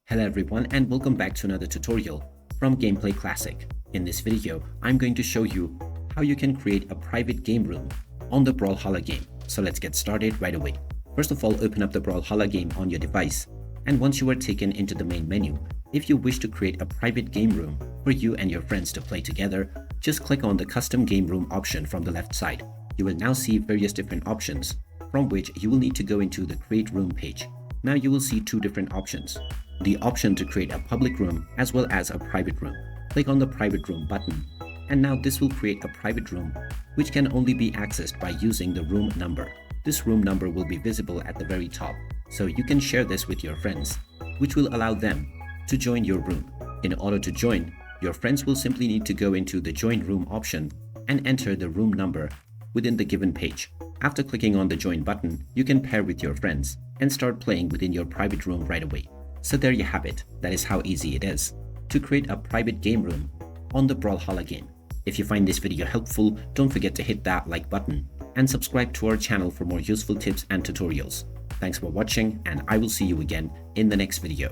Hello everyone and welcome back to another tutorial from Gameplay Classic. In this video, I'm going to show you how you can create a private game room on the Brawlhalla game. So let's get started right away. First of all, open up the Brawlhalla game on your device, and once you are taken into the main menu, if you wish to create a private game room for you and your friends to play together, just click on the custom game room option from the left side. You will now see various different options from which you will need to go into the create room page. Now you will see two different options. The option to create a public room as well as a private room. Click on the private room button, and now this will create a private room which can only be accessed by using the room number. This room number will be visible at the very top, so you can share this with your friends, which will allow them to join your room. In order to join, your friends will simply need to go into the join room option and enter the room number within the given page. After clicking on the join button, you can pair with your friends and start playing within your private room right away. So there you have it. That is how easy it is to create a private game room on the Brawlhalla game. If you find this video helpful, don't forget to hit that like button and subscribe to our channel for more useful tips and tutorials. Thanks for watching, and I will see you again in the next video.